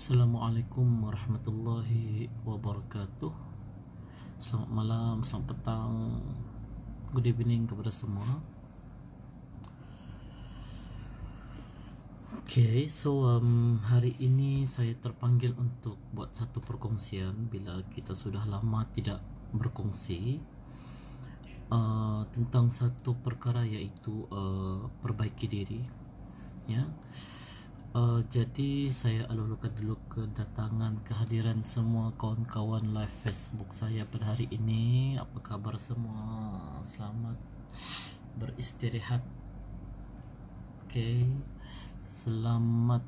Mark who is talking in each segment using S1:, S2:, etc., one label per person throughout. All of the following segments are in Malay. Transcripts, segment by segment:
S1: Assalamualaikum warahmatullahi wabarakatuh. Selamat malam, selamat petang, good evening kepada semua. Hari ini saya terpanggil untuk buat satu perkongsian bila kita sudah lama tidak berkongsi tentang satu perkara, iaitu perbaiki diri, ya. Jadi saya alulukan dulu kedatangan kehadiran semua kawan-kawan live Facebook saya pada hari ini. Apa kabar semua? Selamat beristirahat. Selamat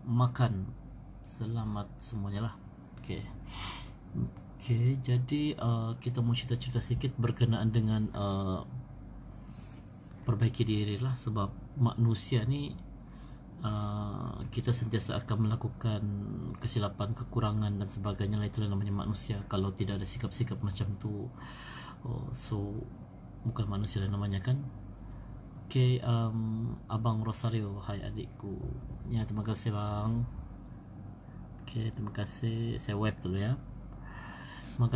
S1: makan. Selamat semuanya lah. Jadi kita mau cerita-cerita sedikit berkenaan dengan perbaiki diri lah. Sebab manusia ni kita sentiasa akan melakukan kesilapan, kekurangan dan sebagainya lah. Itulah namanya manusia. Kalau tidak ada sikap-sikap macam tu, bukan manusia lah namanya, kan. Abang Rosario, hai adikku ya, terima kasih bang. Terima kasih. Saya web dulu ya.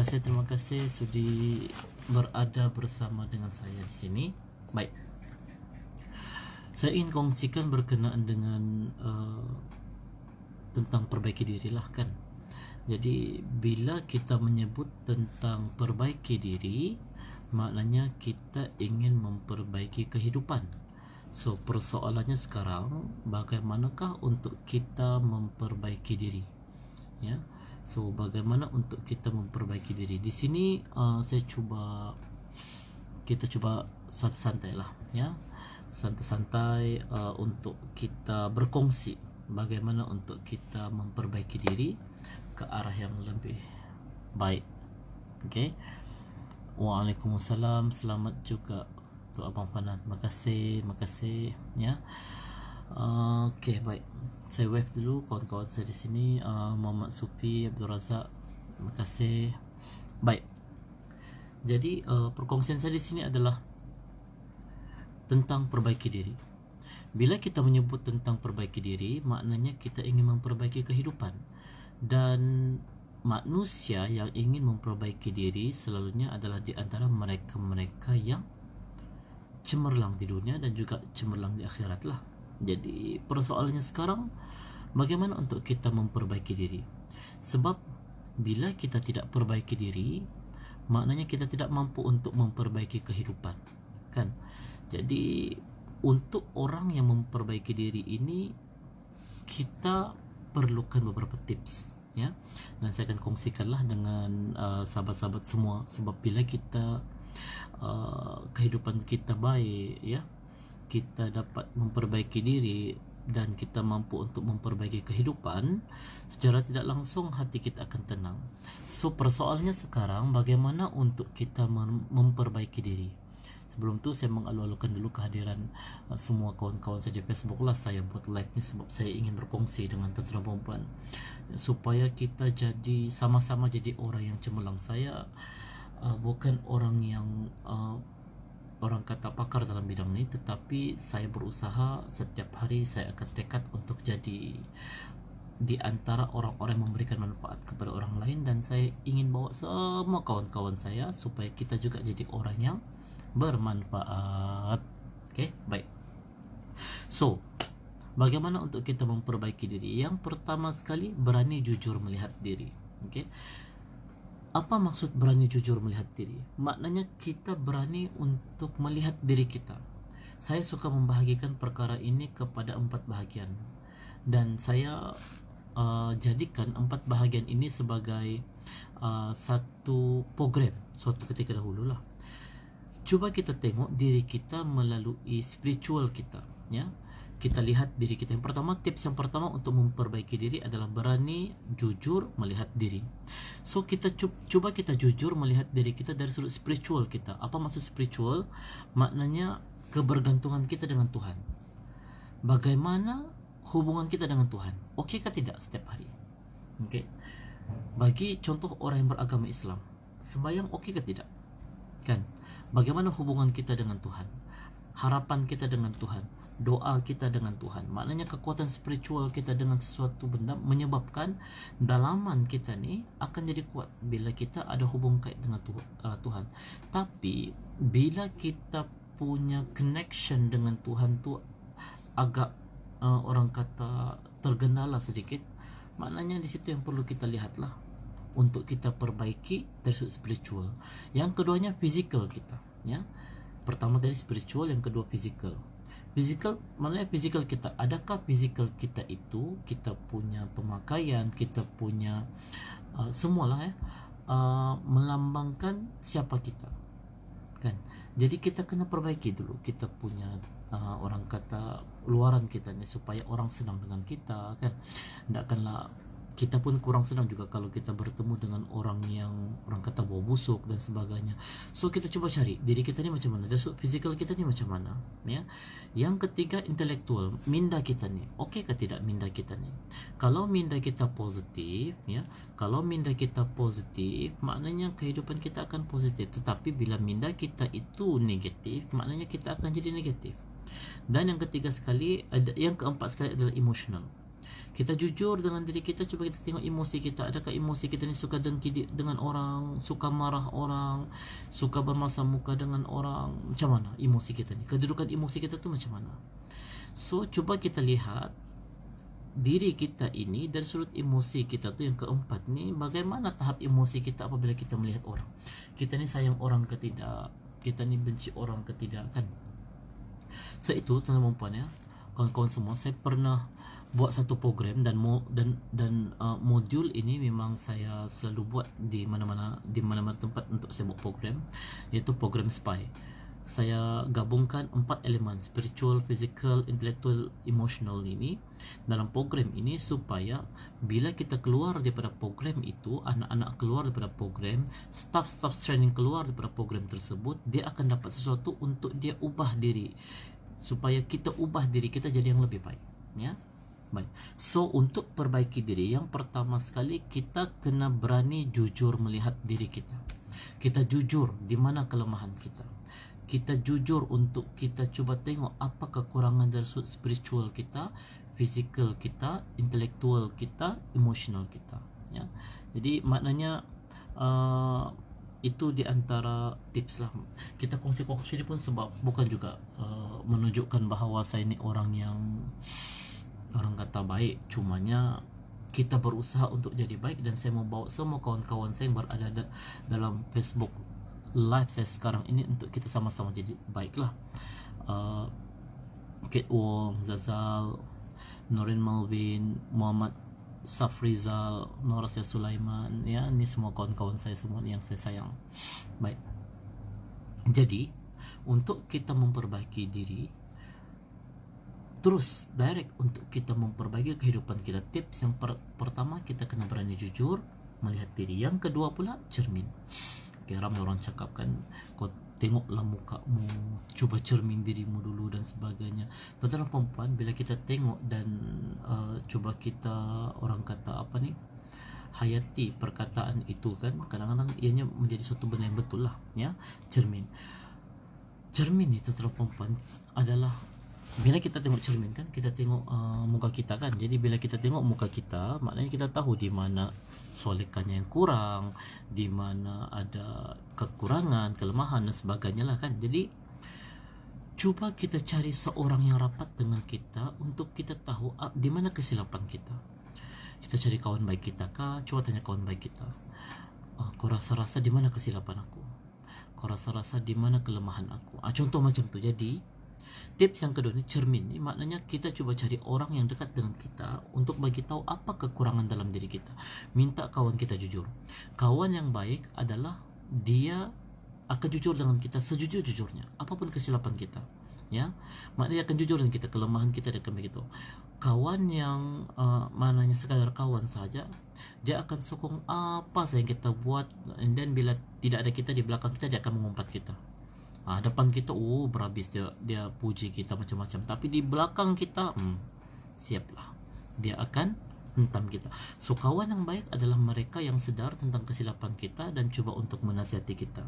S1: Terima kasih sudi berada bersama dengan saya di sini. Baik, saya ingin kongsikan berkenaan dengan tentang perbaiki diri lah, kan. Jadi bila kita menyebut tentang perbaiki diri, maknanya kita ingin memperbaiki kehidupan. So persoalannya sekarang, bagaimanakah untuk kita memperbaiki diri, ya. So bagaimana untuk kita memperbaiki diri? Di sini kita coba santai-santai lah, ya. Santai-santai untuk kita berkongsi bagaimana untuk kita memperbaiki diri ke arah yang lebih baik. Waalaikumsalam, selamat juga untuk Abang Fanat. Terima kasih ya. Baik. Saya wave dulu kawan-kawan saya di sini. Muhammad Sufi, Abdul Razak. Terima kasih. Baik. Jadi perkongsian saya di sini adalah tentang perbaiki diri. Bila kita menyebut tentang perbaiki diri, maknanya kita ingin memperbaiki kehidupan. Dan manusia yang ingin memperbaiki diri selalunya adalah di antara mereka-mereka yang cemerlang di dunia dan juga cemerlang di akhirat lah. Jadi persoalannya sekarang, bagaimana untuk kita memperbaiki diri? Sebab bila kita tidak perbaiki diri, maknanya kita tidak mampu untuk memperbaiki kehidupan, kan. Jadi untuk orang yang memperbaiki diri ini, kita perlukan beberapa tips, ya. Dan saya akan kongsikanlah dengan sahabat-sahabat semua. Sebab bila kita kehidupan kita baik, ya, kita dapat memperbaiki diri dan kita mampu untuk memperbaiki kehidupan, secara tidak langsung hati kita akan tenang. So persoalannya sekarang, bagaimana untuk kita memperbaiki diri? Sebelum tu saya mengalu-alukan dulu kehadiran semua kawan-kawan saya di Facebook lah. Saya buat live ni sebab saya ingin berkongsi dengan tuan-tuan perempuan supaya kita jadi sama-sama jadi orang yang cemerlang. Saya bukan orang yang orang kata pakar dalam bidang ni, tetapi saya berusaha setiap hari. Saya akan tekad untuk jadi di antara orang-orang yang memberikan manfaat kepada orang lain, dan saya ingin bawa semua kawan-kawan saya supaya kita juga jadi orang yang bermanfaat. Baik. So, bagaimana untuk kita memperbaiki diri? Yang pertama sekali, berani jujur melihat diri. Apa maksud berani jujur melihat diri? Maknanya kita berani untuk melihat diri kita. Saya suka membahagikan perkara ini kepada 4 bahagian, dan saya jadikan 4 bahagian ini sebagai satu program suatu ketika dahulu lah. Cuba kita tengok diri kita melalui spiritual kita, ya. Kita lihat diri kita. Yang pertama, tips yang pertama untuk memperbaiki diri adalah berani jujur melihat diri. So kita cuba kita jujur melihat diri kita dari sudut spiritual kita. Apa maksud spiritual? Maknanya kebergantungan kita dengan Tuhan. Bagaimana hubungan kita dengan Tuhan? Okey ke tidak setiap hari? Bagi contoh orang yang beragama Islam, sembahyang okey ke tidak? Kan? Bagaimana hubungan kita dengan Tuhan? Harapan kita dengan Tuhan? doa kita dengan Tuhan. Maknanya kekuatan spiritual kita dengan sesuatu benda menyebabkan dalaman kita ni akan jadi kuat bila kita ada hubung kait dengan Tuhan. Tapi bila kita punya connection dengan Tuhan tu agak orang kata tergendala sedikit, maknanya di situ yang perlu kita lihatlah untuk kita perbaiki dari sudut spiritual. Yang keduanya physical kita, ya. Pertama dari spiritual, yang kedua physical. Physical maknanya physical kita, adakah physical kita itu kita punya pemakaian, kita punya semualah melambangkan siapa kita, kan? Jadi kita kena perbaiki dulu kita punya orang kata luaran kita ni supaya orang senang dengan kita, kan? Takkanlah kita pun kurang senang juga kalau kita bertemu dengan orang yang orang kata bawa busuk dan sebagainya. So kita cuba cari diri kita ni macam mana, dasar fizikal kita ni macam mana, ya. Yang ketiga intelektual, minda kita ni okey ke tidak minda kita ni. Kalau minda kita positif, ya, kalau minda kita positif maknanya kehidupan kita akan positif. Tetapi bila minda kita itu negatif, maknanya kita akan jadi negatif. Dan yang ketiga sekali, yang keempat sekali adalah emotional. Kita jujur dengan diri kita, cuba kita tengok emosi kita. Adakah emosi kita ni suka dengki dengan orang, suka marah orang, suka bermasam muka dengan orang? Macam mana emosi kita ni? Kedudukan emosi kita tu macam mana? So cuba kita lihat diri kita ini dari sudut emosi kita tu yang keempat ni, bagaimana tahap emosi kita apabila kita melihat orang. Kita ni sayang orang ke tidak? Kita ni benci orang ke tidak, kan? So itu tuan-tuan dan puan, ya, kawan-kawan semua, saya pernah buat satu program dan modul ini memang saya selalu buat di mana-mana tempat untuk saya buat program, iaitu program SPY. Saya gabungkan 4 elemen spiritual, physical, intellectual, emotional ini dalam program ini supaya bila kita keluar daripada program itu, anak-anak keluar daripada program, staff training keluar daripada program tersebut, dia akan dapat sesuatu untuk dia ubah diri, supaya kita ubah diri kita jadi yang lebih baik, ya. Baik. So untuk perbaiki diri, yang pertama sekali kita kena berani jujur melihat diri kita. Kita jujur di mana kelemahan kita. Kita jujur untuk kita cuba tengok apa kekurangan dari sudut spiritual kita, physical kita, intelektual kita, emotional kita, ya. Jadi maknanya itu di antara tips lah. Kita kongsi-kongsi ini pun sebab bukan juga menunjukkan bahawa saya ini orang yang orang kata baik, cumanya kita berusaha untuk jadi baik. Dan saya mau bawa semua kawan-kawan saya yang berada dalam Facebook live saya sekarang ini untuk kita sama-sama jadi baiklah. Kate Wong, Zazal, Norin Malvin, Muhammad Safrizal, Norasya Sulaiman, ya, ini semua kawan-kawan saya semua yang saya sayang. Baik. Jadi untuk kita memperbaiki diri, terus direct untuk kita memperbaiki kehidupan kita, tips yang pertama kita kena berani jujur melihat diri. Yang kedua pula cermin. Okay, ramai orang cakap kan, kau tengoklah mukamu, cuba cermin dirimu dulu dan sebagainya. Tuan-tuan dan puan-puan, bila kita tengok dan cuba kita orang kata apa ni, hayati perkataan itu, kan, kadang-kadang ianya menjadi suatu benda yang betul lah, ya. Cermin itu tuan-tuan dan puan-puan adalah bila kita tengok cermin, kan, kita tengok muka kita, kan. Jadi bila kita tengok muka kita, maknanya kita tahu di mana solekannya yang kurang, di mana ada kekurangan, kelemahan dan sebagainya lah, kan. Jadi cuba kita cari seorang yang rapat dengan kita untuk kita tahu di mana kesilapan kita. Kita cari kawan baik kita kah? Coba tanya kawan baik kita, kau rasa-rasa di mana kesilapan aku? Kau rasa-rasa di mana kelemahan aku? Contoh macam tu. Jadi tips yang kedua ni, cermin ni, maknanya kita cuba cari orang yang dekat dengan kita untuk bagi tahu apa kekurangan dalam diri kita. Minta kawan kita jujur. Kawan yang baik adalah dia akan jujur dengan kita sejujur-jujurnya, apapun kesilapan kita, ya. Maknanya akan jujur dengan kita, kelemahan kita dia akan begitu. Kawan yang maknanya sekadar kawan saja, dia akan sokong apa saja yang kita buat, and then bila tidak ada kita di belakang kita, dia akan mengumpat kita. Depan kita berhabis dia puji kita macam-macam, tapi di belakang kita siaplah dia akan hentam kita. So kawan yang baik adalah mereka yang sedar tentang kesilapan kita dan coba untuk menasihati kita.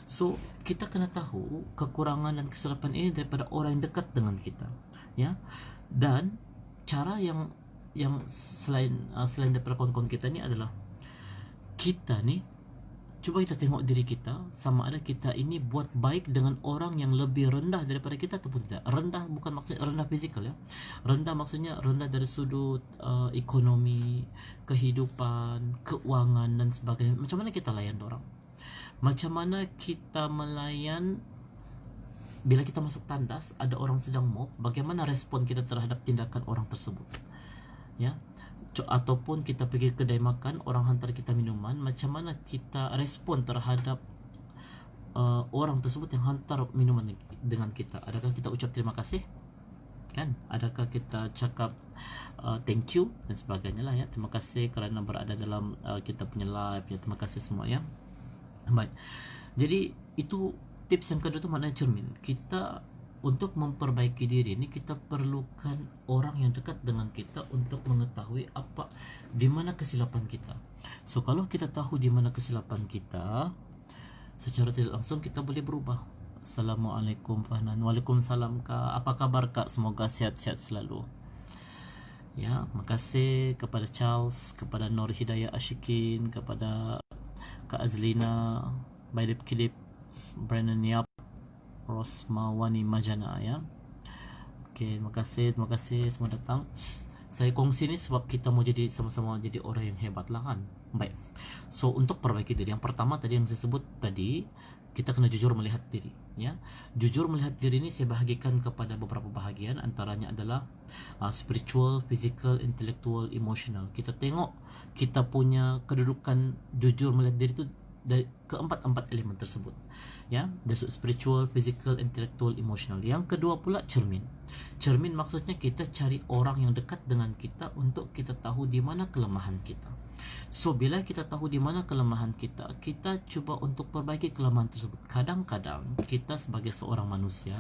S1: So kita kena tahu kekurangan dan kesilapan ini daripada orang yang dekat dengan kita, ya. Dan cara yang selain daripada kawan-kawan kita ni adalah kita ni cuba kita tengok diri kita, sama ada kita ini buat baik dengan orang yang lebih rendah daripada kita ataupun tidak. Rendah bukan maksud rendah fizikal, ya. Rendah maksudnya rendah dari sudut ekonomi, kehidupan, keuangan dan sebagainya. Macam mana kita layan orang? Macam mana kita melayan bila kita masuk tandas, ada orang sedang mob, bagaimana respon kita terhadap tindakan orang tersebut, ya. Ataupun kita pergi kedai makan, orang hantar kita minuman, macam mana kita respon terhadap orang tersebut yang hantar minuman dengan kita? Adakah kita ucap terima kasih, kan? Adakah kita cakap thank you dan sebagainya lah, ya. Terima kasih kerana berada dalam kita punya live, ya. Terima kasih semua, ya. Baik, jadi itu tips yang kedua tu maknanya cermin. Kita untuk memperbaiki diri ini kita perlukan orang yang dekat dengan kita untuk mengetahui apa di mana kesilapan kita. So kalau kita tahu di mana kesilapan kita, secara tidak langsung kita boleh berubah. Assalamualaikum Fahnan. Waalaikumsalam Kak. Apa kabar Kak? Semoga sehat-sehat selalu. Ya, makasih kepada Charles, kepada Nur Hidayah Ashikin, kepada Kak Azlina, Baidip Kidip, Brandon Yap, Rosmawani Majana, ya. Okey, terima kasih semua datang. Saya kongsi ni sebab kita mau jadi sama-sama jadi orang yang hebat lah, kan. Baik. So untuk perbaiki diri, yang pertama tadi yang saya sebut tadi, kita kena jujur melihat diri, ya. Jujur melihat diri ini saya bahagikan kepada beberapa bahagian, antaranya adalah spiritual, physical, intellectual, emotional. Kita tengok kita punya kedudukan jujur melihat diri itu dari keempat elemen tersebut, ya. Dari spiritual, physical, intellectual, emotional. Yang kedua pula cermin. Cermin maksudnya kita cari orang yang dekat dengan kita untuk kita tahu di mana kelemahan kita. So bila kita tahu di mana kelemahan kita, kita cuba untuk perbaiki kelemahan tersebut. Kadang-kadang kita sebagai seorang manusia,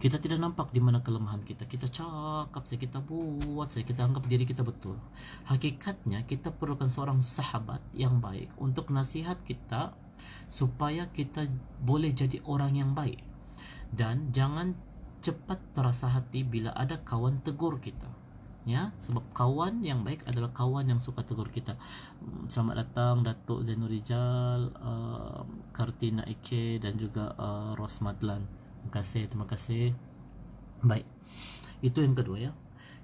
S1: kita tidak nampak di mana kelemahan kita. Kita cakap saja, kita buat saja, kita anggap diri kita betul. Hakikatnya kita perlukan seorang sahabat yang baik untuk nasihat kita supaya kita boleh jadi orang yang baik. Dan jangan cepat terasa hati bila ada kawan tegur kita, ya. Sebab kawan yang baik adalah kawan yang suka tegur kita. Selamat datang Datuk Zainul Rijal, Kartina Ike dan juga Rosmadlan. Terima kasih. Baik, itu yang kedua, ya.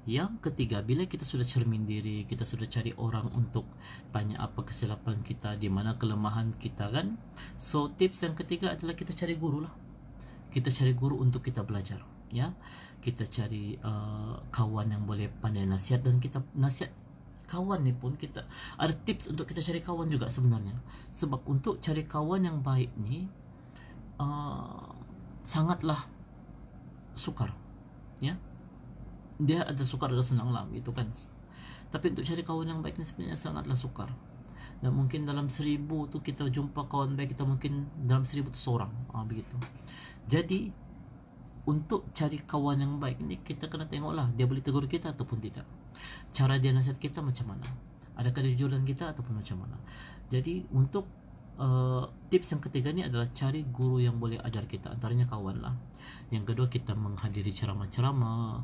S1: Yang ketiga, bila kita sudah cermin diri, kita sudah cari orang untuk tanya apa kesilapan kita, di mana kelemahan kita, kan. So tips yang ketiga adalah kita cari guru lah. Kita cari guru untuk kita belajar, ya. Kita cari kawan yang boleh pandai nasihat, dan kita nasihat kawan ni pun kita ada tips untuk kita cari kawan juga sebenarnya. Sebab untuk cari kawan yang baik ni sangatlah sukar, ya. Dia ada sukar ada senang lah, gitu kan. Tapi untuk cari kawan yang baik ni sebenarnya sangatlah sukar. Dan mungkin dalam 1000 tu kita jumpa kawan baik kita, mungkin dalam 1000 tu seorang, begitu. Jadi untuk cari kawan yang baik ni kita kena tengoklah dia boleh tegur kita ataupun tidak. Cara dia nasihat kita macam mana? Adakah dia jujur dengan kita ataupun macam mana? Jadi untuk tips yang ketiga ni adalah cari guru yang boleh ajar kita, antaranya kawan lah. Yang kedua, kita menghadiri ceramah-ceramah,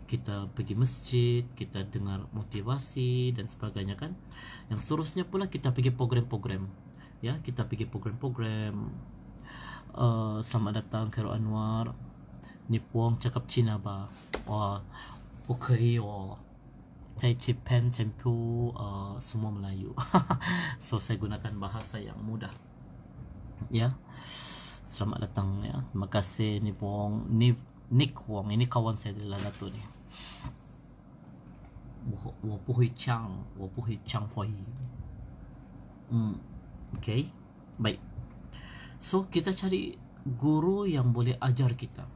S1: kita pergi masjid, kita dengar motivasi dan sebagainya, kan. Yang seterusnya pula kita pergi program-program, ya. Kita pergi program-program. Selamat datang Khairul Anwar. Nippon cakap Cina ba? Wah, okay oh. Saya Cipen Cempu, semua Melayu. So saya gunakan bahasa yang mudah, ya. Selamat datang, ya. Terima kasih Nippon. Nick Wong, ini kawan saya dari Lalato ni. 我不会讲华语. Okay, baik. So kita cari guru yang boleh ajar kita.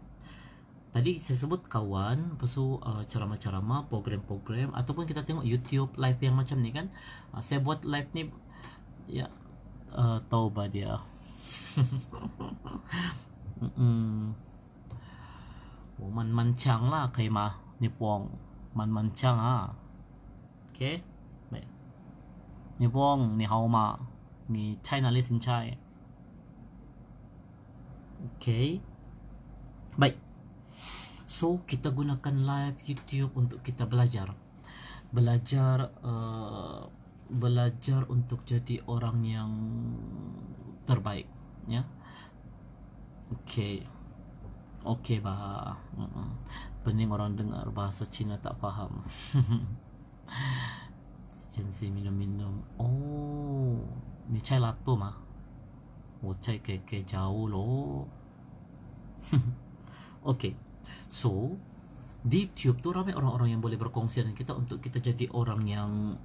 S1: Tadi saya sebut kawan, lepas tu ceramah-ceramah, program-program, ataupun kita tengok YouTube live yang macam ni, kan. Saya buat live ni, ya. Tahu bah dia. 我慢慢讲啦，可以吗？你帮慢慢讲啊。Okay. Ni Bong, ni hao ma, ni China listen Chai. Okay. Baik. So kita gunakan live YouTube untuk kita belajar belajar untuk jadi orang yang terbaik, ya. Okay. Okay bah. Pening orang dengar bahasa Cina tak faham. Jensi minum-minum. Oh, ni chai latte mah. Oh, chai keke jauh loh. Okay. So di YouTube tuh ramai orang-orang yang boleh berkongsi dengan kita untuk kita jadi orang yang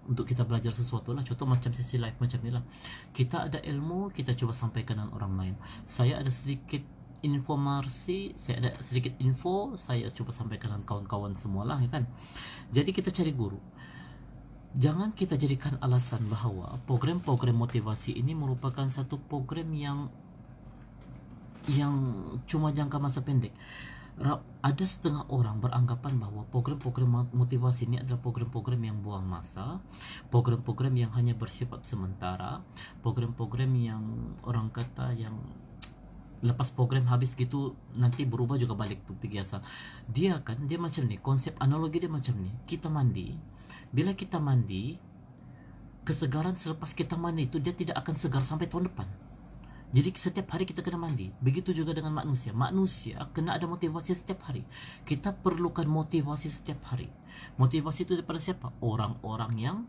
S1: untuk kita belajar sesuatu lah. Contoh macam sesi live macam ni lah, kita ada ilmu, kita coba sampaikan dengan orang lain. Saya ada sedikit informasi, saya ada sedikit info, saya coba sampaikan dengan kawan-kawan semualah, ya kan. Jadi kita cari guru. Jangan kita jadikan alasan bahawa program-program motivasi ini merupakan satu program yang cuma jangka masa pendek. Ada setengah orang beranggapan bahawa program-program motivasi ini adalah program-program yang buang masa, program-program yang hanya bersifat sementara, program-program yang orang kata yang lepas program habis gitu nanti berubah juga balik tuh biasa. Dia macam ni, konsep analogi dia macam ni. Kita mandi, bila kita mandi, kesegaran selepas kita mandi itu dia tidak akan segar sampai tahun depan. Jadi setiap hari kita kena mandi. Begitu juga dengan manusia. Manusia kena ada motivasi setiap hari. Kita perlukan motivasi setiap hari. Motivasi itu daripada siapa? Orang-orang yang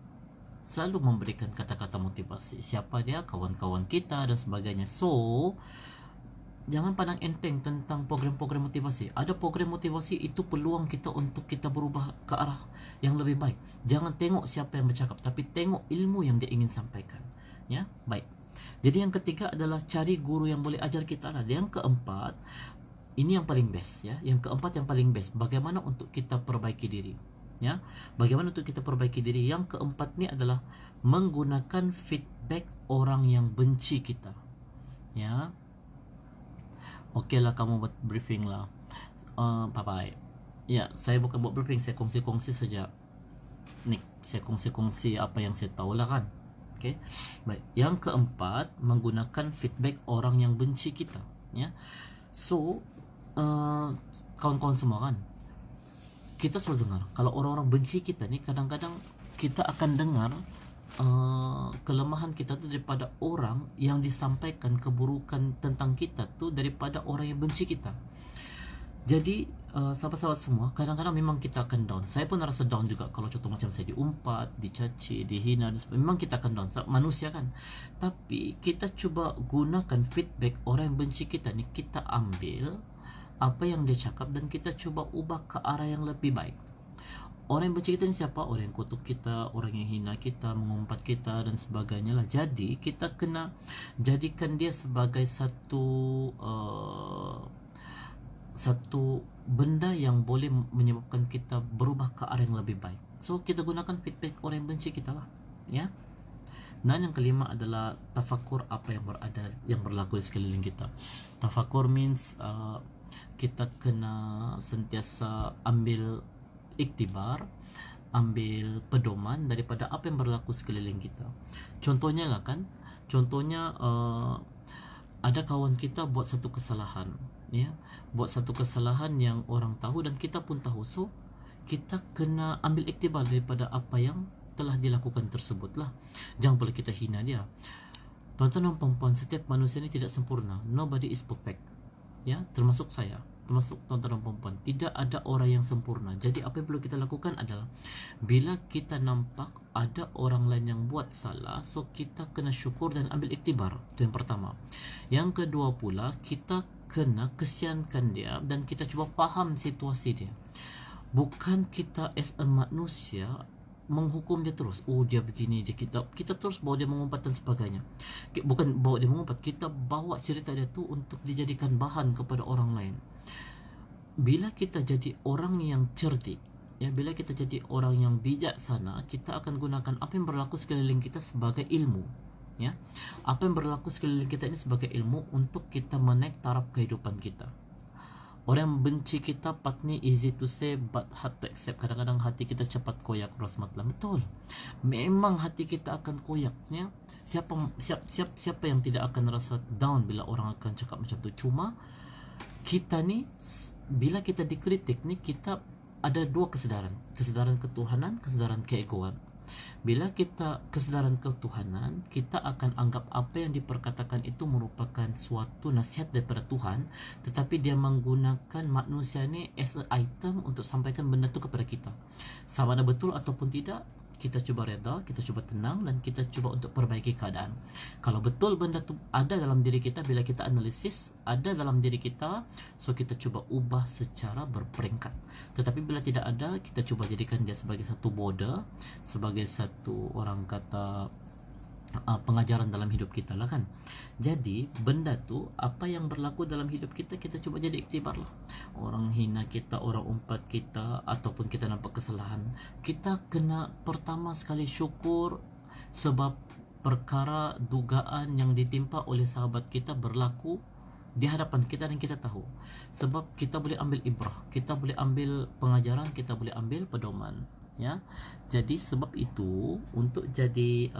S1: selalu memberikan kata-kata motivasi. Siapa dia? Kawan-kawan kita dan sebagainya. So, jangan pandang enteng tentang program-program motivasi. Ada program motivasi itu peluang kita untuk kita berubah ke arah yang lebih baik. Jangan tengok siapa yang bercakap, tapi tengok ilmu yang dia ingin sampaikan. Ya, baik. Jadi yang ketiga adalah cari guru yang boleh ajar kita lah. Yang keempat, ini yang paling best, ya. Yang keempat yang paling best, bagaimana untuk kita perbaiki diri, ya. Bagaimana untuk kita perbaiki diri. Yang keempat ni adalah menggunakan feedback orang yang benci kita, ya. Okey lah, kamu buat briefing lah. Bye bye. Ya, saya bukan buat briefing, saya kongsi-kongsi saja. Nih, saya kongsi-kongsi apa yang saya tahu lah kan. Okay. Baik. Yang keempat, menggunakan feedback orang yang benci kita, ya. So kawan-kawan semua kan, kita selalu dengar kalau orang-orang benci kita ni, kadang-kadang kita akan dengar kelemahan kita tu daripada orang yang disampaikan keburukan tentang kita tu daripada orang yang benci kita. Jadi sahabat-sahabat semua, kadang-kadang memang kita akan down. Saya pun rasa down juga kalau contoh macam saya diumpat, dicaci, dihina dan sebagainya. Memang kita akan down, manusia kan. Tapi kita cuba gunakan feedback orang yang benci kita ni, kita ambil apa yang dia cakap dan kita cuba ubah ke arah yang lebih baik. Orang yang benci kita ni siapa? Orang yang kutuk kita, orang yang hina kita, mengumpat kita dan sebagainya lah. Jadi kita kena jadikan dia sebagai satu benda yang boleh menyebabkan kita berubah ke arah yang lebih baik. So kita gunakan feedback orang yang benci kita lah, ya. Dan yang kelima adalah tafakur apa yang berlaku di sekeliling kita. Tafakur means kita kena sentiasa ambil iktibar, ambil pedoman daripada apa yang berlaku sekeliling kita. Contohnya lah kan, ada kawan kita buat satu kesalahan, ya, buat satu kesalahan yang orang tahu dan kita pun tahu. So kita kena ambil iktibar daripada apa yang telah dilakukan tersebut lah. Jangan boleh kita hina dia. Tuan-tuan dan puan-puan, setiap manusia ini tidak sempurna. Nobody is perfect, ya, termasuk saya, termasuk tuan-tuan dan puan-puan. Tidak ada orang yang sempurna. Jadi apa yang perlu kita lakukan adalah, bila kita nampak ada orang lain yang buat salah, so kita kena syukur dan ambil iktibar. Itu yang pertama. Yang kedua pula, kita kena kesiankan dia dan kita cuba faham situasi dia. Bukan kita as a manusia menghukum dia terus. Oh, dia begini, kita terus bawa dia mengumpat dan sebagainya. Bukan bawa dia mengumpat, kita bawa cerita dia tu untuk dijadikan bahan kepada orang lain. Bila kita jadi orang yang cerdik, ya, bila kita jadi orang yang bijaksana, kita akan gunakan apa yang berlaku sekeliling kita sebagai ilmu, ya. Apa yang berlaku sekeliling kita ini sebagai ilmu untuk kita menaik taraf kehidupan kita. Orang yang benci kita patni easy to say but hard to accept. Kadang-kadang hati kita cepat koyak, Rosmatlan. Betul. Memang hati kita akan koyak, ya. Siapa yang tidak akan rasa down bila orang akan cakap macam tu. Cuma kita ni bila kita dikritik ni, kita ada dua kesedaran. Kesedaran ketuhanan, kesedaran keegoan. Bila kita kesedaran ketuhanan, kita akan anggap apa yang diperkatakan itu merupakan suatu nasihat daripada Tuhan, tetapi dia menggunakan manusia ni as a item untuk sampaikan benda tu kepada kita. Sama ada betul ataupun tidak, kita cuba reda, kita cuba tenang, dan kita cuba untuk perbaiki keadaan. Kalau betul benda tu ada dalam diri kita, bila kita analisis ada dalam diri kita, so kita cuba ubah secara berperingkat. Tetapi bila tidak ada, kita cuba jadikan dia sebagai satu border, sebagai satu orang kata pengajaran dalam hidup kita lah, kan. Jadi benda tu, apa yang berlaku dalam hidup kita, kita cuba jadi iktibar lah. Orang hina kita, orang umpat kita, ataupun kita nampak kesalahan, kita kena pertama sekali syukur sebab perkara dugaan yang ditimpa oleh sahabat kita berlaku di hadapan kita dan kita tahu. Sebab kita boleh ambil ibrah, kita boleh ambil pengajaran, kita boleh ambil pedoman, ya. Jadi sebab itu, untuk jadi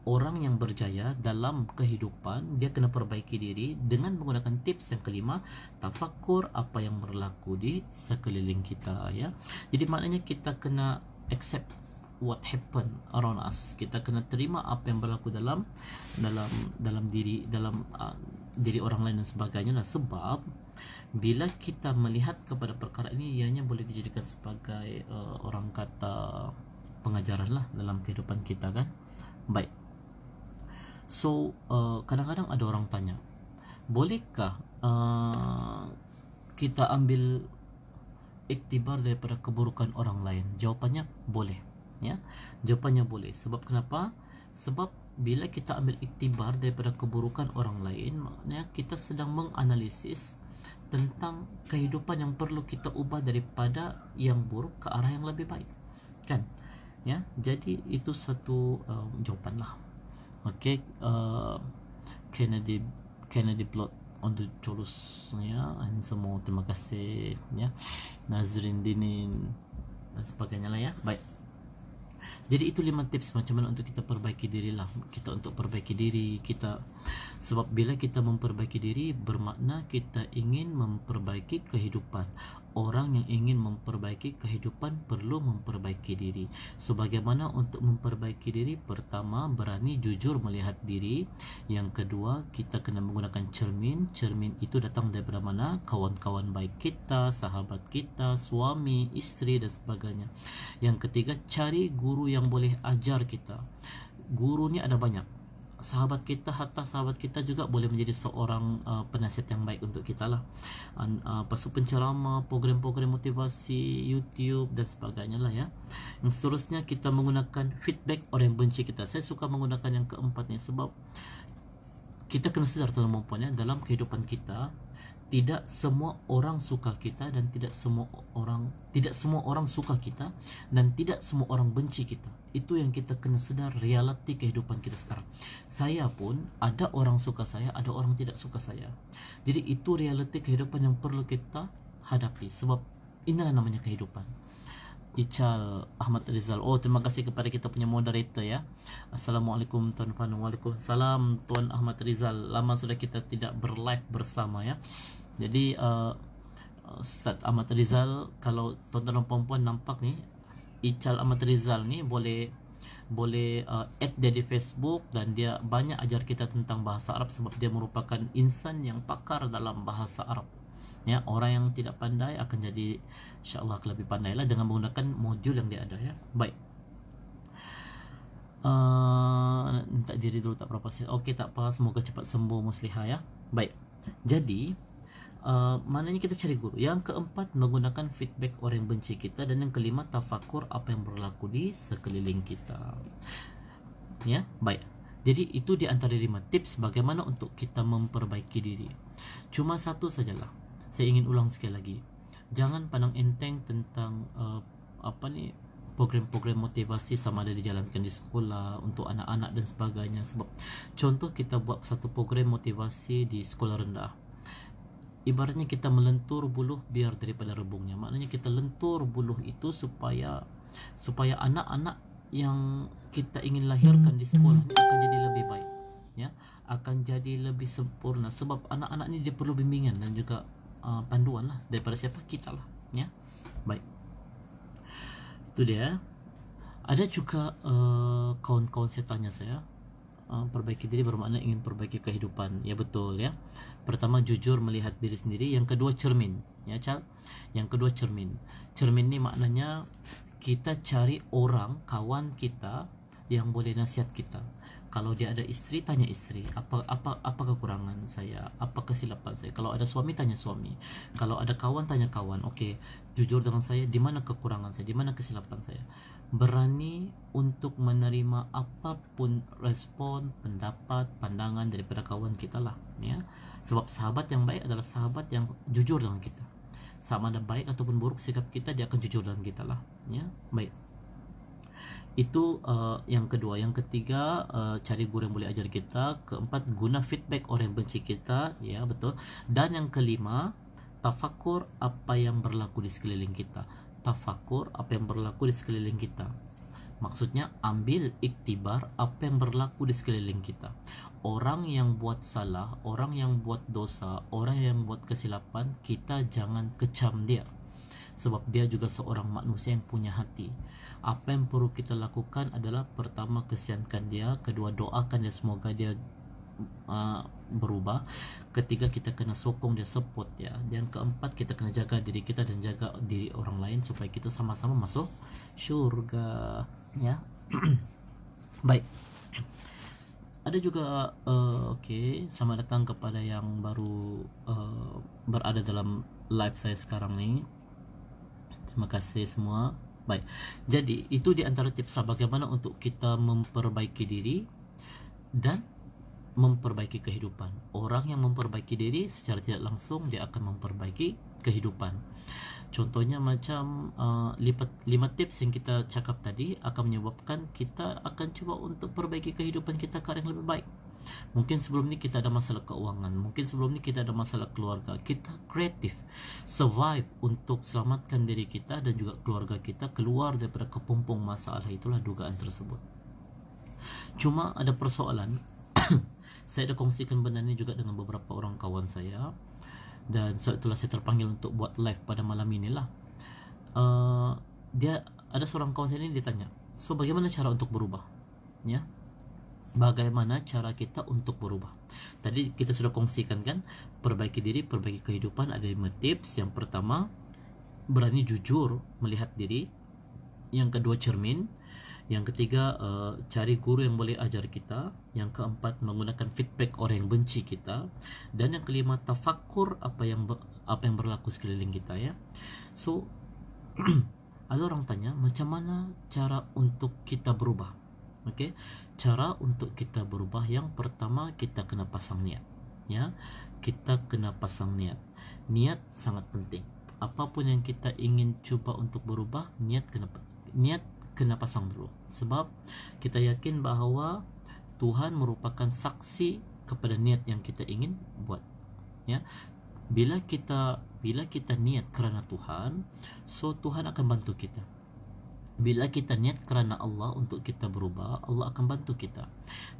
S1: orang yang berjaya dalam kehidupan, dia kena perbaiki diri dengan menggunakan tips yang kelima, tafakur apa yang berlaku di sekeliling kita, ya. Jadi maknanya kita kena accept what happen around us. Kita kena terima apa yang berlaku dalam diri orang lain dan sebagainya lah. Sebab bila kita melihat kepada perkara ini, ianya boleh dijadikan sebagai orang kata pengajaran lah dalam kehidupan kita, kan. Baik. So kadang-kadang ada orang tanya, bolehkah kita ambil iktibar daripada keburukan orang lain? Jawapannya boleh, ya. Jawapannya boleh. Sebab kenapa? Sebab bila kita ambil iktibar daripada keburukan orang lain, maknanya kita sedang menganalisis tentang kehidupan yang perlu kita ubah daripada yang buruk ke arah yang lebih baik, kan, ya. Jadi itu satu jawapan lah. Okay, Kennedy Blood on the Cholus, ya, dan semua terima kasih, ya, Nazrin Dinin dan sebagainya lah, ya. Baik. Jadi itu 5 tips macam mana untuk kita perbaiki diri lah. Kita untuk perbaiki diri kita, sebab bila kita memperbaiki diri, bermakna kita ingin memperbaiki kehidupan. Orang yang ingin memperbaiki kehidupan perlu memperbaiki diri. So bagaimana untuk memperbaiki diri? Pertama, berani jujur melihat diri. Yang kedua, kita kena menggunakan cermin. Cermin itu datang daripada mana? Kawan-kawan baik kita, sahabat kita, suami, isteri dan sebagainya. Yang ketiga, cari guru yang boleh ajar kita. Guru ni ada banyak. Sahabat kita, hatta sahabat kita juga boleh menjadi seorang penasihat yang baik untuk kita lah. Pasu penceramah, program-program motivasi, YouTube dan sebagainya lah, ya. Yang seterusnya, kita menggunakan feedback orang yang benci kita. Saya suka menggunakan yang keempat ni sebab kita kena sedar, tuan-tuan dan puan, ya, dalam kehidupan kita tidak semua orang suka kita, dan tidak semua orang suka kita, dan tidak semua orang benci kita. Itu yang kita kena sedar, realiti kehidupan kita sekarang. Saya pun ada orang suka saya, ada orang tidak suka saya. Jadi itu realiti kehidupan yang perlu kita hadapi, sebab inilah namanya kehidupan. Ical Ahmad Rizal, oh terima kasih kepada kita punya moderator, ya. Assalamualaikum Tuan Fanu. Waalaikumsalam Tuan Ahmad Rizal. Lama sudah kita tidak berlive bersama, ya. Jadi Ustaz Ahmad Rizal, kalau tuan-tuan dan puan-puan nampak ni, Ical Ahmad Rizal ni boleh add dia di Facebook, dan dia banyak ajar kita tentang bahasa Arab sebab dia merupakan insan yang pakar dalam bahasa Arab, ya. Orang yang tidak pandai akan jadi insyaAllah lebih pandai lah dengan menggunakan modul yang dia ada, ya. Baik. Minta diri dulu tak berapa sih. Okey, tak apa, semoga cepat sembuh Muslihah, ya. Baik. Jadi maknanya kita cari guru. Yang keempat, menggunakan feedback orang yang benci kita. Dan yang kelima, tafakur apa yang berlaku di sekeliling kita, ya. Baik. Jadi itu di antara 5 tips bagaimana untuk kita memperbaiki diri. Cuma satu sajalah, saya ingin ulang sekali lagi, jangan pandang enteng tentang program-program motivasi, sama ada dijalankan di sekolah untuk anak-anak dan sebagainya. Sebab contoh, kita buat satu program motivasi di sekolah rendah, ibaratnya kita melentur buluh biar daripada rebungnya. Maknanya kita lentur buluh itu supaya anak-anak yang kita ingin lahirkan di sekolah ini akan jadi lebih baik, ya, akan jadi lebih sempurna. Sebab anak-anak ini dia perlu bimbingan dan juga panduan lah daripada siapa? Kita lah, ya. Baik, itu dia. Ada juga kawan-kawan saya tanya saya, perbaiki diri bermakna ingin perbaiki kehidupan. Ya betul, ya. Pertama, jujur melihat diri sendiri. Yang kedua, cermin, ya Cal. Yang kedua, cermin. Cermin ini maknanya kita cari orang, kawan kita yang boleh nasihat kita. Kalau dia ada istri, tanya istri, apa kekurangan saya, apa kesilapan saya. Kalau ada suami, tanya suami. Kalau ada kawan, tanya kawan. Oke, jujur dengan saya, di mana kekurangan saya, di mana kesilapan saya. Berani untuk menerima apapun respon, pendapat, pandangan daripada kawan kita lah, ya. Sebab sahabat yang baik adalah sahabat yang jujur dengan kita. Sama ada baik ataupun buruk sikap kita, dia akan jujur dengan kita lah, ya. Baik, itu yang kedua. Yang ketiga, cari guru yang boleh ajar kita. Keempat, guna feedback orang yang benci kita, ya betul. Dan yang kelima, tafakur apa yang berlaku di sekeliling kita. Tafakur apa yang berlaku di sekeliling kita, maksudnya ambil iktibar apa yang berlaku di sekeliling kita. Orang yang buat salah, orang yang buat dosa, orang yang buat kesilapan, kita jangan kecam dia, sebab dia juga seorang manusia yang punya hati. Apa yang perlu kita lakukan adalah pertama, kesiankan dia, kedua, doakan dia semoga dia berubah, ketiga, kita kena sokong dia, support ya, dan keempat, kita kena jaga diri kita dan jaga diri orang lain supaya kita sama-sama masuk syurga, ya. Baik, ada juga oke, selamat datang kepada yang baru berada dalam live saya sekarang nih. Terima kasih semua. Baik, jadi itu di antara tips bagaimana untuk kita memperbaiki diri dan memperbaiki kehidupan. Orang yang memperbaiki diri secara tidak langsung dia akan memperbaiki kehidupan. Contohnya macam 5 tips yang kita cakap tadi akan menyebabkan kita akan coba untuk perbaiki kehidupan kita ke arah yang lebih baik. Mungkin sebelum ini kita ada masalah keuangan, mungkin sebelum ini kita ada masalah keluarga. Kita kreatif, survive untuk selamatkan diri kita dan juga keluarga kita keluar daripada kepompong masalah. Itulah dugaan tersebut. Cuma ada persoalan. Saya ada kongsikan benda ini juga dengan beberapa orang kawan saya, dan itulah saya terpanggil untuk buat live pada malam inilah. Dia ada seorang kawan saya ini ditanya, so bagaimana cara untuk berubah, ya? Bagaimana cara kita untuk berubah? Tadi kita sudah kongsikan kan, perbaiki diri, perbaiki kehidupan, ada 5 tips. Yang pertama, berani jujur melihat diri. Yang kedua, cermin. Yang ketiga, cari guru yang boleh ajar kita. Yang keempat, menggunakan feedback orang yang benci kita. Dan yang kelima, tafakur apa yang berlaku sekeliling kita, ya. So ada orang tanya, macam mana cara untuk kita berubah? Oke, cara untuk kita berubah, yang pertama kita kena pasang niat, ya. Kita kena pasang niat. Niat sangat penting. Apapun yang kita ingin coba untuk berubah, niat kena pasang dulu. Sebab kita yakin bahawa Tuhan merupakan saksi kepada niat yang kita ingin buat, ya. Bila kita niat kerana Tuhan, so Tuhan akan bantu kita. Bila kita niat kerana Allah untuk kita berubah, Allah akan bantu kita.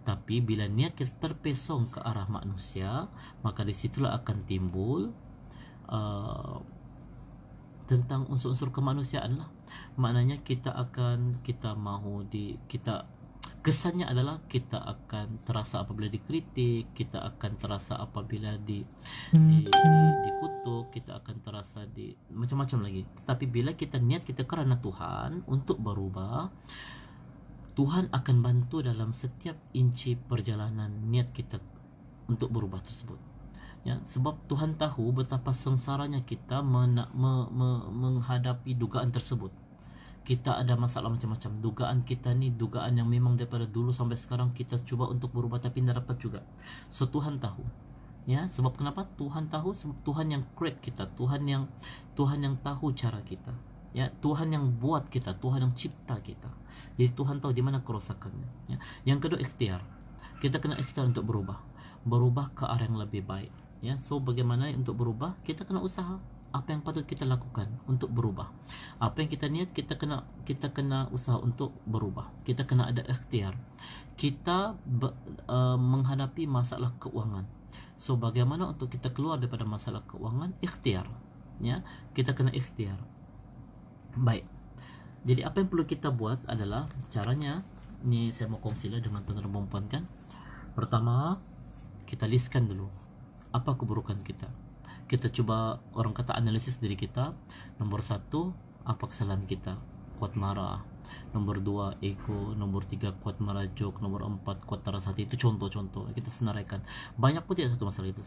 S1: Tapi bila niat kita terpesong ke arah manusia, maka disitulah akan timbul tentang unsur-unsur kemanusiaan lah. Maknanya kita kesannya adalah kita akan terasa apabila dikritik, kita akan terasa apabila dikutuk, kita akan terasa di macam-macam lagi. Tapi bila kita niat kita kerana Tuhan untuk berubah, Tuhan akan bantu dalam setiap inci perjalanan niat kita untuk berubah tersebut, ya. Sebab Tuhan tahu betapa sengsaranya kita menghadapi dugaan tersebut. Kita ada masalah macam-macam. Dugaan kita ni dugaan yang memang daripada dulu sampai sekarang kita cuba untuk berubah tapi tidak dapat juga. So Tuhan tahu, ya. Sebab kenapa Tuhan tahu? Sebab Tuhan yang create kita, Tuhan yang tahu cara kita, ya. Tuhan yang buat kita, Tuhan yang cipta kita. Jadi Tuhan tahu di mana kerosakannya, ya. Yang kedua, ikhtiar. Kita kena ikhtiar untuk berubah ke arah yang lebih baik. ya. So bagaimana untuk berubah? Kita kena usaha. Apa yang patut kita lakukan untuk berubah? Apa yang kita niat, kita kena usaha untuk berubah. Kita kena ada ikhtiar. Kita menghadapi masalah keuangan. So bagaimana untuk kita keluar daripada masalah keuangan? Ikhtiar, ya. Kita kena ikhtiar. Baik. Jadi apa yang perlu kita buat adalah caranya. Ni saya mau kongsilah dengan tuan-tuan dan puan kan. Pertama, kita listkan dulu apa keburukan kita. Kita coba orang kata analisis diri kita. Nomor 1, apa kesalahan kita? Kuat marah. Nomor 2, ego. Nomor 3, kuat merajuk. Nomor 4, kuat taras hati. Itu contoh-contoh kita senaraikan. Banyak pun tidak satu masalah, kita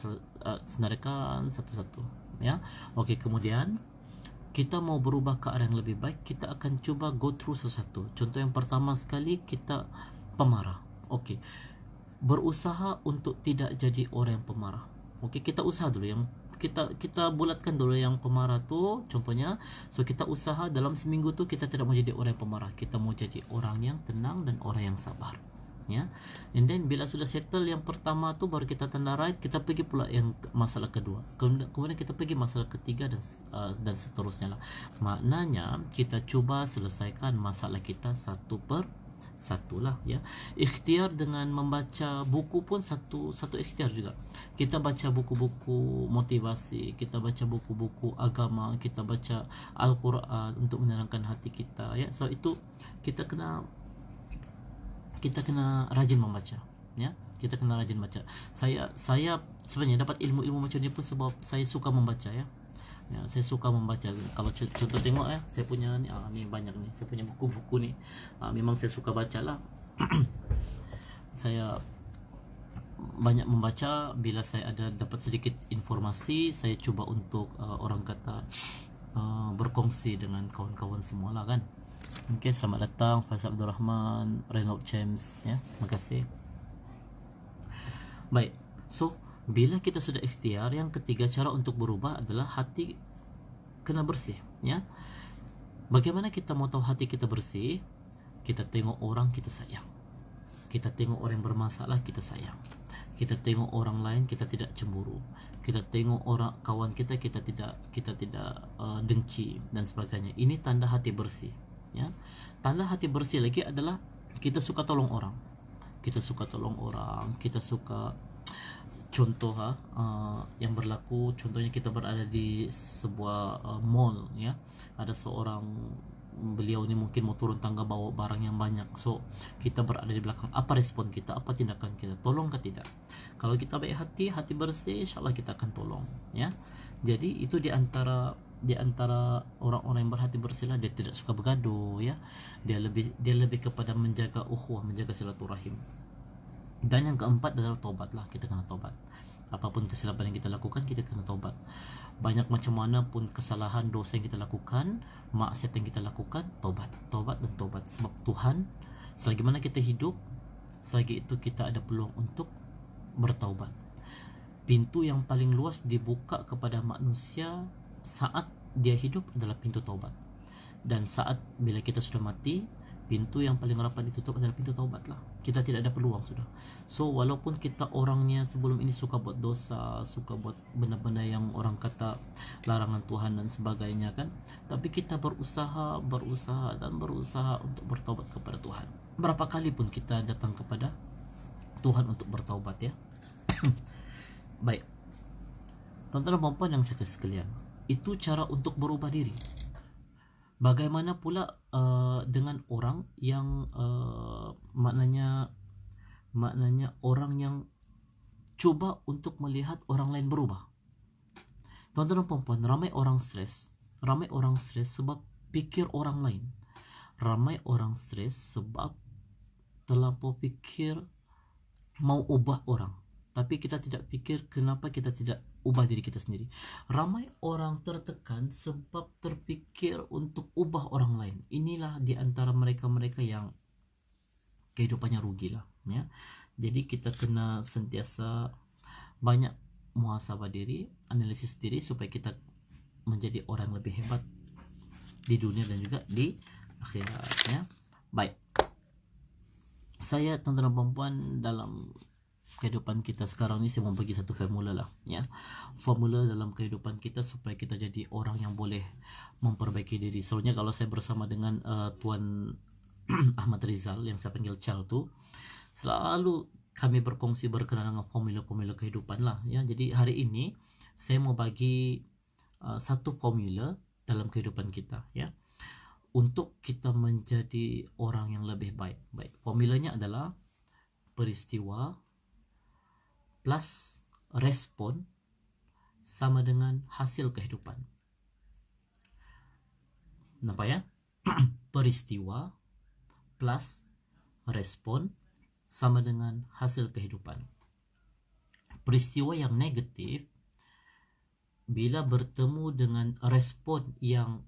S1: senaraikan satu-satu, ya. Oke, kemudian kita mau berubah ke arah yang lebih baik, kita akan coba go through satu-satu. Contoh yang pertama sekali, kita pemarah. Oke, berusaha untuk tidak jadi orang yang pemarah. Oke, kita usaha dulu yang kita bulatkan dulu yang pemarah tuh contohnya. So kita usaha dalam seminggu tuh kita tidak mau jadi orang yang pemarah, kita mau jadi orang yang tenang dan orang yang sabar, ya. And then bila sudah settle yang pertama tuh, baru kita tanda right, kita pergi pula yang masalah kedua, kemudian kita pergi masalah ketiga, dan seterusnya lah. Maknanya kita coba selesaikan masalah kita satu per satu lah, ya. Ikhtiar dengan membaca buku pun satu ikhtiar juga. Kita baca buku-buku motivasi, kita baca buku-buku agama, kita baca Al-Quran untuk menenangkan hati kita, ya. So itu kita kena rajin membaca, ya. Kita kena rajin baca. Saya sebenarnya dapat ilmu-ilmu macam ni pun sebab saya suka membaca, ya. Ya, saya suka membaca. Kalau contoh tengok, ya, saya punya ni banyak nih, saya punya buku-buku nih. Memang saya suka baca lah. Saya banyak membaca. Bila saya ada dapat sedikit informasi, saya cuba untuk orang kata berkongsi dengan kawan-kawan semua lah kan. Okay, selamat datang Faisal Abdul Rahman, Reynold James, ya. Terima kasih. Baik, so bila kita sudah ikhtiar, yang ketiga cara untuk berubah adalah hati kena bersih, ya. Bagaimana kita mau tahu hati kita bersih? Kita tengok orang, kita sayang. Kita tengok orang yang bermasalah, kita sayang. Kita tengok orang lain, kita tidak cemburu. Kita tengok orang kawan kita tidak dengki dan sebagainya. Ini tanda hati bersih, ya. Tanda hati bersih lagi adalah kita suka tolong orang. Kita suka tolong orang, kita suka contoh yang berlaku, contohnya kita berada di sebuah mall, ya. Ada seorang, beliau ini mungkin mau turun tangga bawa barang yang banyak. So kita berada di belakang, apa respon kita, apa tindakan kita, tolong ke tidak? Kalau kita baik hati bersih, insyaallah kita akan tolong, ya. Jadi itu di antara orang-orang yang berhati bersih lah. Dia tidak suka bergaduh, ya. Dia lebih kepada menjaga ukhuwah, menjaga silaturahim. Dan yang keempat adalah tobat lah. Kita kena tobat. Apapun kesilapan yang kita lakukan, kita kena tobat. Banyak macam mana pun kesalahan, dosa yang kita lakukan, maksiat yang kita lakukan, tobat dan tobat. Sebab Tuhan, selagi mana kita hidup, selagi itu kita ada peluang untuk bertaubat. Pintu yang paling luas dibuka kepada manusia saat dia hidup adalah pintu taubat. Dan saat bila kita sudah mati, pintu yang paling rapat ditutup adalah pintu taubat lah. Kita tidak ada peluang sudah. So walaupun kita orangnya sebelum ini suka buat dosa, suka buat benda-benda yang orang kata larangan Tuhan dan sebagainya kan, tapi kita berusaha untuk bertaubat kepada Tuhan. Berapa kali pun kita datang kepada Tuhan untuk bertaubat, ya. Baik, tuan-tuan dan puan yang saya kasih sekalian, itu cara untuk berubah diri. Bagaimana pula dengan orang yang maknanya orang yang coba untuk melihat orang lain berubah. Tuan-tuan dan puan-puan, ramai orang stres sebab pikir orang lain. Ramai orang stres sebab terlampau pikir mau ubah orang, tapi kita tidak pikir kenapa kita tidak ubah diri kita sendiri. Ramai orang tertekan sebab terpikir untuk ubah orang lain. Inilah di antara mereka-mereka yang kehidupannya rugi lah, ya. Jadi kita kena sentiasa banyak muhasabah diri, analisis diri, supaya kita menjadi orang yang lebih hebat di dunia dan juga di akhirat, ya. Baik, saya tuan-tuan dan puan dalam kehidupan kita sekarang ini, saya mau bagi satu formula lah ya, formula dalam kehidupan kita supaya kita jadi orang yang boleh memperbaiki diri. Soalnya kalau saya bersama dengan Tuan Ahmad Rizal yang saya panggil Chal tuh, selalu kami berkongsi berkenaan dengan formula-formula kehidupan lah ya. Jadi hari ini saya mau bagi satu formula dalam kehidupan kita ya, untuk kita menjadi orang yang lebih baik. Baik, formulanya adalah peristiwa plus respon sama dengan hasil kehidupan. Nampak ya? Peristiwa plus respon sama dengan hasil kehidupan. Peristiwa yang negatif bila bertemu dengan respon yang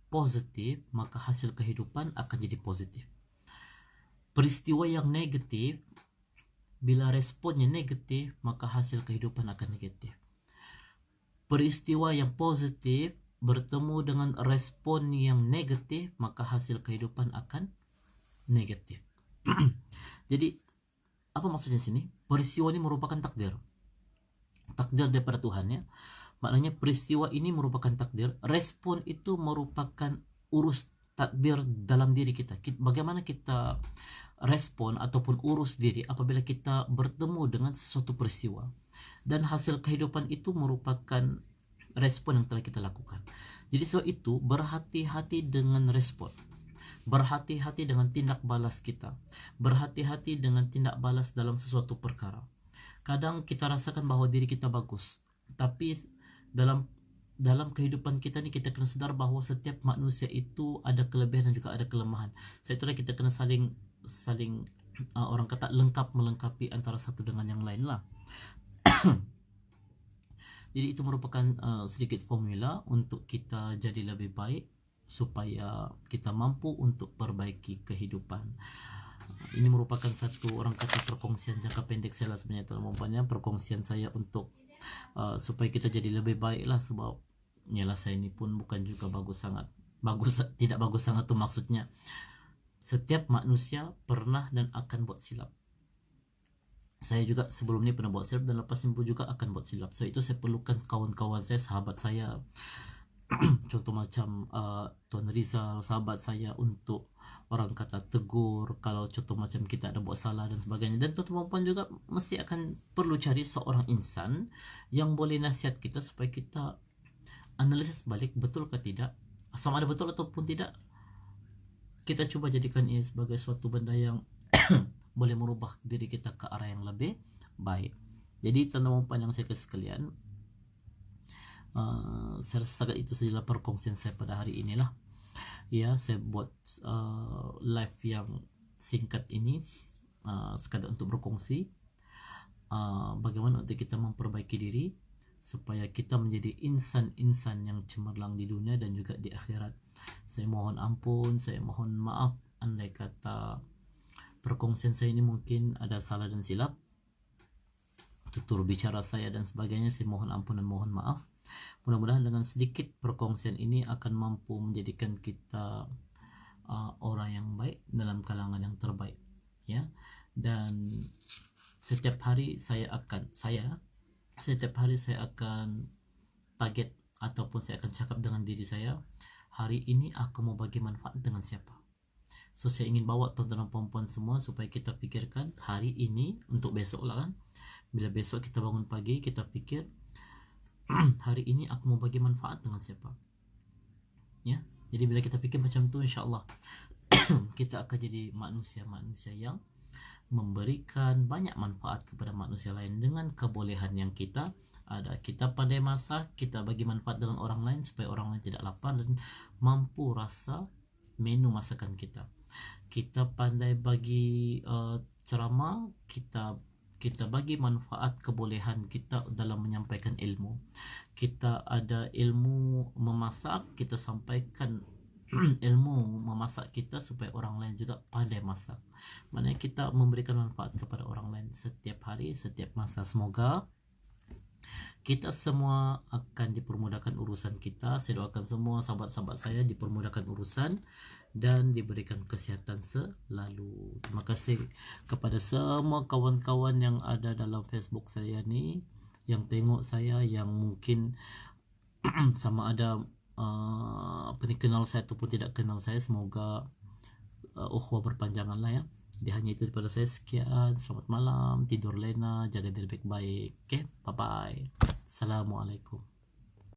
S1: positif, maka hasil kehidupan akan jadi positif. Peristiwa yang negatif bila responnya negatif, maka hasil kehidupan akan negatif. Peristiwa yang positif bertemu dengan respon yang negatif, maka hasil kehidupan akan negatif. Jadi apa maksudnya sini? Peristiwa ini merupakan takdir daripada Tuhan ya. Maknanya peristiwa ini merupakan takdir, respon itu merupakan urus tadbir dalam diri kita. Bagaimana kita respon ataupun urus diri apabila kita bertemu dengan sesuatu peristiwa, dan hasil kehidupan itu merupakan respon yang telah kita lakukan. Jadi sebab itu berhati-hati dengan respon, berhati-hati dengan tindak balas kita, berhati-hati dengan tindak balas dalam sesuatu perkara. Kadang kita rasakan bahwa diri kita bagus, tapi dalam kehidupan kita ni kita kena sedar bahawa setiap manusia itu ada kelebihan dan juga ada kelemahan. Saya itulah kita kena saling orang kata lengkap melengkapi antara satu dengan yang lain lah. Jadi itu merupakan sedikit formula untuk kita jadi lebih baik supaya kita mampu untuk perbaiki kehidupan. Ini merupakan satu orang kata perkongsian jangka pendek saya lah sebenarnya, teman-teman, perkongsian saya untuk supaya kita jadi lebih baik lah. Sebab nyalah saya ini pun bukan juga tidak bagus sangat tuh, maksudnya setiap manusia pernah dan akan buat silap. Saya juga sebelum ini pernah buat silap dan lepas ini pun juga akan buat silap. So itu saya perlukan kawan-kawan saya, sahabat saya contoh macam Tuan Rizal, sahabat saya, untuk orang kata tegur kalau contoh macam kita ada buat salah dan sebagainya. Dan tuan-tuan juga mesti akan perlu cari seorang insan yang boleh nasihat kita supaya kita analisis balik betul ke tidak, sama ada betul ataupun tidak, kita coba jadikan ia sebagai suatu benda yang boleh merubah diri kita ke arah yang lebih baik. Jadi teman-teman yang saya kasih sekalian, saya rasa itu sajalah perkongsian saya pada hari inilah ya. Saya buat live yang singkat ini sekadar untuk berkongsi bagaimana untuk kita memperbaiki diri supaya kita menjadi insan-insan yang cemerlang di dunia dan juga di akhirat. Saya mohon ampun, saya mohon maaf andai kata perkongsian saya ini mungkin ada salah dan silap, tutur bicara saya dan sebagainya. Saya mohon ampun dan mohon maaf. Mudah-mudahan dengan sedikit perkongsian ini akan mampu menjadikan kita orang yang baik dalam kalangan yang terbaik ya. Dan setiap hari saya akan target ataupun saya akan cakap dengan diri saya, hari ini aku mau bagi manfaat dengan siapa. So saya ingin bawa tuan-tuan dan puan-puan semua supaya kita pikirkan hari ini untuk besok lah kan. Bila besok kita bangun pagi, kita pikir hari ini aku mau bagi manfaat dengan siapa ya. Jadi bila kita pikir macam tu, insyaAllah kita akan jadi manusia-manusia yang memberikan banyak manfaat kepada manusia lain dengan kebolehan yang kita ada. Kita pandai masak, kita bagi manfaat dengan orang lain supaya orang lain tidak lapar dan mampu rasa menu masakan kita. Kita pandai bagi ceramah, kita bagi manfaat kebolehan kita dalam menyampaikan ilmu. Kita ada ilmu memasak, kita sampaikan ilmu memasak kita supaya orang lain juga pandai masak. Maknanya kita memberikan manfaat kepada orang lain setiap hari, setiap masa. Semoga Kita semua akan dipermudahkan urusan kita. Saya doakan semua sahabat-sahabat saya dipermudahkan urusan dan diberikan kesihatan selalu. Terima kasih kepada semua kawan-kawan yang ada dalam Facebook saya ni, yang tengok saya, yang mungkin sama ada kenal saya ataupun tidak kenal saya. Semoga ukhuwah berpanjangan lah ya. Jadi hanya itu daripada saya. Sekian, selamat malam, tidur lena, jaga diri baik-baik. Okay, bye bye. Assalamualaikum.